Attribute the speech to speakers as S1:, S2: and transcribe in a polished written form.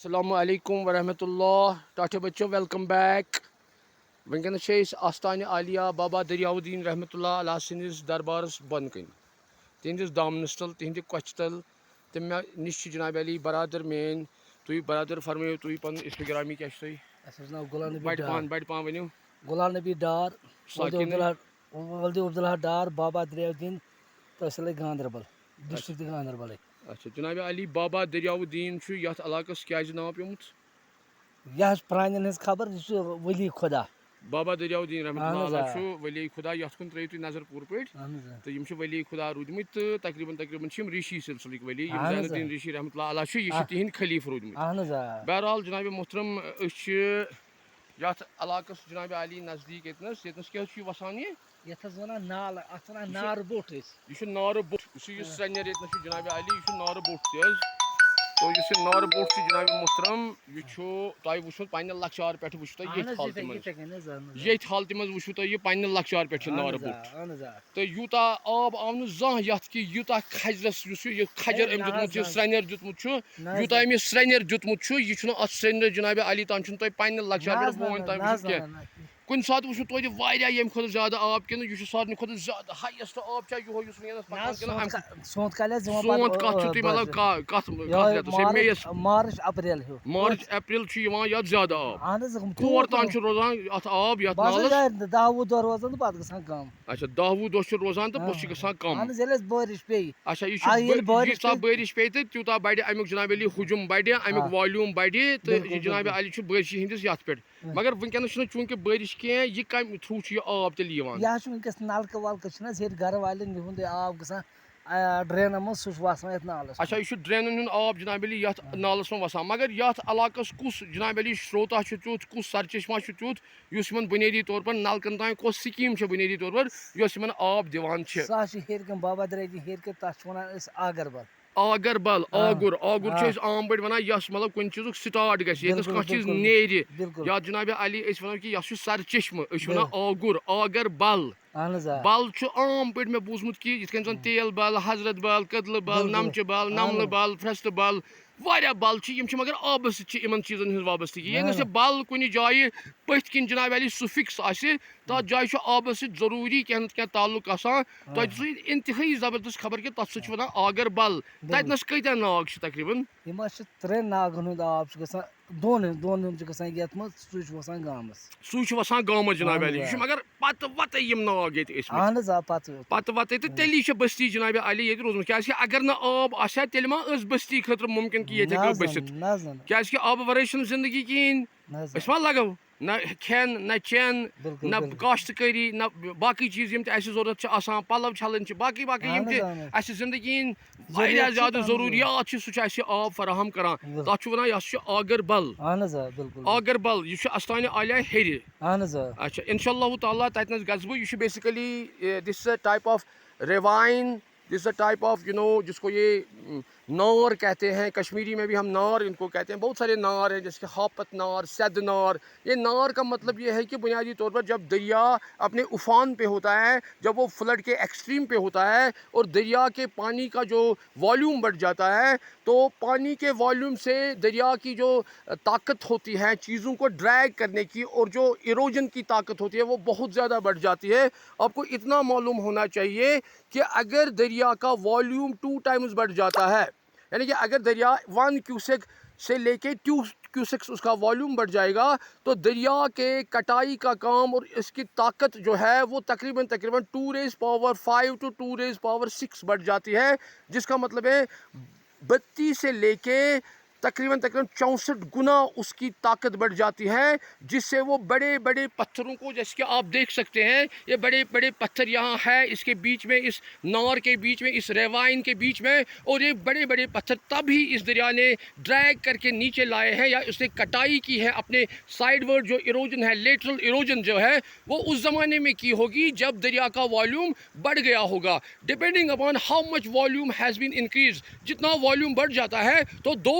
S1: السلام علیکم ورحمۃ اللہ ٹاٹھے بچوں ویلکم بیک ونکس آستانہ عالیہ بابا دریاو الدین رحمۃ اللہ علیہ سندس دربارس بن کن تہندس دامنس تل تہندِ کچھ تل تم نش جناب علی برادر مین تھی برادر فرمائیو تھی پن اسم گرامی کیا بڑ پان ونیو
S2: غلام نبی ڈار
S1: ساکن
S2: ولد عبداللہ ڈار بابا دریاو الدین تحصیل گاندربل ڈسٹرکٹ گاندربل
S1: اچھا جناب علی بابا دریاو الدین یتھ علاقس کیازِ ناو پیومت
S2: یہ پرانین ہز خبر یہ ولی خدا
S1: بابا دریاو الدین رحمۃ اللہ علیہ ولی خدا یتھ کن ترٛٲیِو تُہۍ نظر پوٗرٕ پٲٹھۍ تہٕ یِم چھِ ولی خدا روٗدمٕتۍ تہٕ تقریٖباً چھِ یِم ریٖشی سلسلٕکۍ ولی یِم زین الدین ریٖشی رحمۃ اللہ علیہ چھِ یہِ چھِ تِہنٛدۍ خلیٖف روٗدمٕتۍ بہرحال جناب محترم أسۍ چھِ یتھ علاقس جناب علی نزدیٖک ییٚتنس کیٛاہ حظ چھُ یہِ وسان
S2: یتھ حظ ونان نالہٕ اتھ ونان نارٕ بوٚٹھ أسۍ
S1: یہِ چھُ نارٕ بوٚٹھ یُس یہِ سرینٮ۪ر ییٚتنس چھُ جناب علی یہِ چھُ نارٕ بوٚٹھ تہِ حظ تو یُس یہِ نارٕ بوٚٹھ چھُ جناب محترم یہِ چھُ تۄہہِ وٕچھمُت پننہِ لۄکچار پٮ۪ٹھ وٕچھو تۄہہِ ییٚتھۍ حالتہِ منٛز ییٚتھۍ حالتہِ منٛز وٕچھو تۄہہِ یہِ پننہِ لۄکچار پٮ۪ٹھ چھِ نارٕ بوٚٹھ تہٕ یوٗتاہ آب آو نہٕ زانٛہہ یتھ کہِ یوٗتاہ کھجرس یُس یہِ کھجر أمۍ دیُتمُت چھُ سرینٮ۪ر دیُتمُت چھُ یوٗتاہ أمۍ یہِ سرینٮ۪ر دیُتمُت چھُ یہِ چھُنہٕ اتھ سرینٮ۪ر جناب علی تام چھُنہٕ تۄہہِ پننہِ لۄکچار پٮ۪ٹھ بہٕ ونہٕ تۄہہِ وٕچھِو کینٛہہ کُنہِ ساتہٕ وٕچھو توتہِ واریاہ ییٚمہِ کھۄتہٕ زیادٕ آب کِنہٕ یہِ چھُ سارنٕے کھۄتہٕ زیادٕ ہایسٹ آب چھا یِہوے یُس وٕنکیٚنس پکان کِنہٕ
S2: سونت کالہِ
S1: سونت کتھ چھُو تُہۍ مطلب کتھ رٮ۪تس
S2: مارچ اپریل ہیوٗ
S1: مارچ اپریل چھُ یِوان یتھ زیادٕ آب کور تام چھُ روزان اتھ آب یتھ نالس
S2: 10 وُہ دۄہ روزان تہٕ پتہٕ گژھان کم
S1: اچھا 10 وُہ دۄہ چھُ روزان تہٕ پوٚتُس چھُ گژھان کم
S2: ییٚلہِ اَسہِ بٲرِش پیٚیہِ
S1: اچھا یہِ چھُ ییٖژاہ بٲرِش پیٚیہِ تہٕ تیوٗتاہ بڑِ امیُک جناب علی حجم بڑِ امیُک والیوٗم بڑِ تہٕ یہِ جناب علی چھُ بٲرشہِ ہٕنٛدِس یتھ پٮ۪ٹھ مگر وٕنکیٚنس چھُنہٕ چوٗنٛکہِ بٲرِش کینٛہہ یہِ کمہِ تھروٗ چھُ یہِ آب تیٚلہِ یِوان
S2: یہِ حظ چھُ وٕنکیٚس نلکہٕ ولکہٕ چھِنہٕ حظ ییٚتہِ گرٕ والٮ۪ن یِہُنٛد آب گژھان ڈرینن منٛز سُہ چھُ وسان یتھ نالس
S1: اچھا یہِ چھُ ڈرینن ہُنٛد آب جناب علی یتھ نالس منٛز وسان مگر یتھ علاقس کُس جناب علی شروتا چھُ تیُتھ کُس سرچشمہ چھُ تیُتھ یُس یِمن بُنیٲدی طور پر نلکن تام کۄس سکیٖم چھِ بُنیٲدی طور پر یۄس یِمن آب دِوان چھِ
S2: سُہ حظ چھُ ہیٚرِ کِنۍ بابا دریاو ہیٚرِ کِنۍ تتھ چھِ ونان أسۍ آگربل
S1: آگربل آگُر چھِ أسۍ عام پٲٹھۍ ونان یۄس مطلب کُنہِ چیٖزُک سٹاٹ گژھِ ییٚتنس کانٛہہ چیٖز نیرِ یتھ جناب علی أسۍ ونو کہِ یتھ چھُ سرچشمہٕ أسۍ چھِ ونان آگُر آگربل بل چھُ عام پٲٹھۍ مےٚ بوٗزمُت کہِ یِتھ کٔنۍ زن تیل بل حضرت بل کٔدلہٕ بل نمچہِ بل نملہٕ بل فرستہٕ بل واریاہ بل چھِ یِم چھِ مگر آبس سۭتۍ چھِ یِمن چیٖزن ہٕنٛز وابستگی ییٚتنس یہِ بل کُنہِ جایہِ پٔتھۍ کِنۍ جناب علی سُفکس آسہِ تتھ جایہِ چھُ آبس سۭتۍ ضروٗری کینٛہہ نتہٕ کینٛہہ تعلُق آسان توتہِ سُہ انتہٲیی زبردست خبر کہِ تتھ سۭتۍ چھِ ونان آگربل تتنس کۭتیاہ ناگ چھِ تقریٖبن
S2: یِم حظ چھِ 3 ناگن ہُنٛد آب چھُ گژھان دۄن ہُنٛد چھُ گژھان یتھ منٛز سُے چھُ وسان گامس
S1: سُے چھُ وسان گامس جناب علی یہِ چھُ مگر پتہٕ وتٕے یِم ناگ ییٚتہِ ٲسۍ پتہٕ وتٕے تہٕ تیٚلی چھِ بستی جناب علی ییٚتہِ روٗزمٕژ کیازِ کہِ اگر نہٕ آب آسہِ ہا تیٚلہِ ما ٲس بستی خٲطرٕ مُمکِن کہِ ییٚتہِ ہیٚکو بٔسِتھ کیازِ کہِ آبہٕ ورٲے چھنہٕ زندگی کِہیٖنۍ أسۍ ما لگو نہ کھٮ۪ن نہ چٮ۪ن نہ کاشتٕکٲری نہ باقٕے چیٖز یِم تہِ اَسہِ ضوٚرتھ چھِ آسان پَلو چھلٕنۍ چھِ باقٕے یِم تہِ اَسہِ زندگی ہِنٛدۍ واریاہ زیادٕ ضروٗریات چھِ سُہ چھُ اَسہِ آب فراہم کران تَتھ چھُ وَنان یَتھ چھُ آگربل آگربل یہِ چھُ اَستانہِ عالیہ ہیٚرِ اچھا اِنشاء اللہ تعالیٰ تَتِنَس گژھٕ بہٕ یہِ چھُ basically this is a type of ریواین دس اَ ٹائپ آف جس کو یہ نار کہتے ہیں کشمیری میں بھی ہم نار ان کو کہتے ہیں بہت سارے نار ہیں جیسے کہ ہاپت نار سد نار یہ نار کا مطلب یہ ہے کہ بنیادی طور پر جب دریا اپنے افان پہ ہوتا ہے جب وہ فلڈ کے ایکسٹریم پہ ہوتا ہے اور دریا کے پانی کا جو والیوم بڑھ جاتا ہے تو پانی کے والیوم سے دریا کی جو طاقت ہوتی ہے چیزوں کو ڈریگ کرنے کی اور جو ایروجن کی طاقت ہوتی ہے وہ بہت زیادہ بڑھ جاتی ہے آپ کو اتنا معلوم ہونا چاہیے کہ اگر دریا کا والیوم 2 ٹائمز بڑھ جاتا ہے یعنی کہ اگر دریا 1 کیوسک سے لے کے 2 کیوسکس اس کا والیوم بڑھ جائے گا تو دریا کے کٹائی کا کام اور اس کی طاقت جو ہے وہ تقریباً 2⁵ to 2⁶ بڑھ جاتی ہے جس کا مطلب ہے 32 سے لے کے تقریباً 64 گنا اس کی طاقت بڑھ جاتی ہے جس سے وہ بڑے بڑے پتھروں کو جیسے کہ آپ دیکھ سکتے ہیں یہ بڑے بڑے پتھر یہاں ہے اس کے بیچ میں اس نار کے بیچ میں اس ریوائن کے بیچ میں اور یہ بڑے بڑے پتھر تبھی اس دریا نے ڈریگ کر کے نیچے لائے ہیں یا اس نے کٹائی کی ہے اپنے سائڈ ورڈ جو ایروجن ہے لیٹرل ایروجن جو ہے وہ اس زمانے میں کی ہوگی جب دریا کا والیوم بڑھ گیا ہوگا depending upon how much volume has been increase جتنا والیوم بڑھ جاتا ہے تو 2